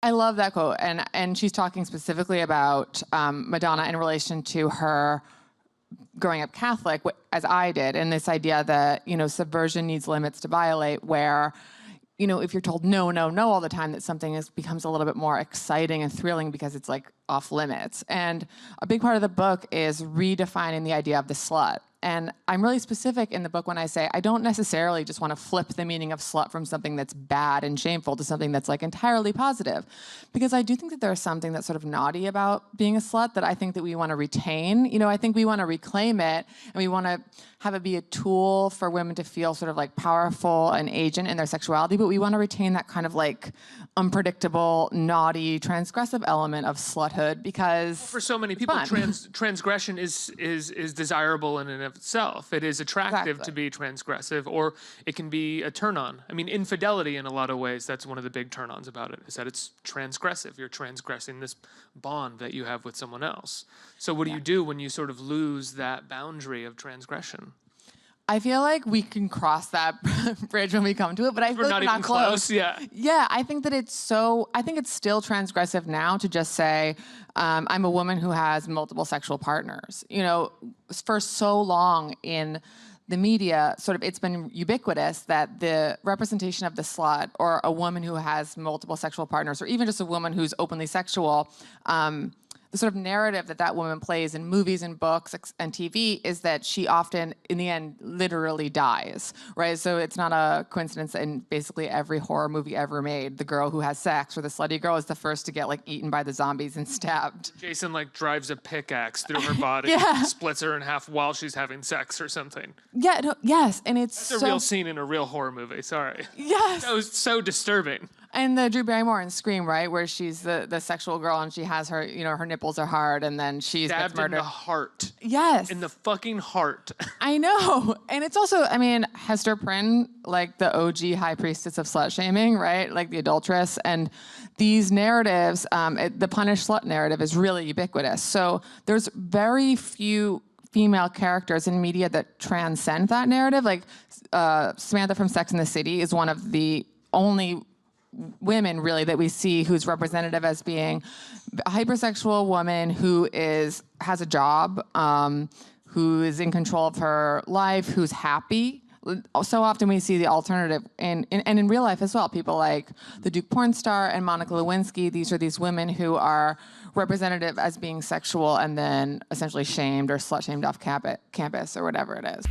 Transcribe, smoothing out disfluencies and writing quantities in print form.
I love that quote, and she's talking specifically about Madonna in relation to her growing up Catholic, as I did, and this idea that, you know, subversion needs limits to violate, where, you know, if you're told no, no, no all the time, that something becomes a little bit more exciting and thrilling because it's like off limits. And a big part of the book is redefining the idea of the slut. And I'm really specific in the book when I say I don't necessarily just want to flip the meaning of slut from something that's bad and shameful to something that's like entirely positive. Because I do think that there's something that's sort of naughty about being a slut that I think that we want to retain. You know, I think we want to reclaim it, and we want to have it be a tool for women to feel sort of like powerful and agent in their sexuality, but we want to retain that kind of like unpredictable, naughty, transgressive element of sluthood, because for so many people, transgression is desirable in and of itself. It is attractive to be transgressive, or it can be a turn-on. I mean, infidelity in a lot of ways, that's one of the big turn-ons about it, is that it's transgressive. You're transgressing this bond that you have with someone else. So what do you do when you sort of lose that boundary of transgression? I feel like we can cross that bridge when we come to it, but I feel like we're not close. Yeah. Yeah, I think that it's still transgressive now to just say, I'm a woman who has multiple sexual partners. You know, for so long in the media, sort of, it's been ubiquitous that the representation of the slut, or a woman who has multiple sexual partners, or even just a woman who's openly sexual, the sort of narrative that that woman plays in movies and books and TV is that she often, in the end, literally dies, right? So it's not a coincidence that in basically every horror movie ever made, the girl who has sex, or the slutty girl, is the first to get like eaten by the zombies and stabbed. Jason like drives a pickaxe through her body, splits her in half while she's having sex or something. Yeah, no, yes, and it's That's a real scene in a real horror movie, sorry. Yes. That was so disturbing. And the Drew Barrymore in Scream, right, where she's the sexual girl and she has her, you know, her nipples are hard, and then she's stabbed gets murdered. In the heart. Yes. In the fucking heart. I know. And it's also, I mean, Hester Prynne, like the OG high priestess of slut-shaming, right? Like the adulteress. And these narratives, the punished slut narrative is really ubiquitous. So there's very few female characters in media that transcend that narrative. Like Samantha from Sex and the City is one of the only women really that we see who's representative as being a hypersexual woman who has a job, who is in control of her life, who's happy. So often we see the alternative, and in real life as well. People like the Duke porn star and Monica Lewinsky. These are these women who are representative as being sexual and then essentially shamed or slut-shamed off campus or whatever it is.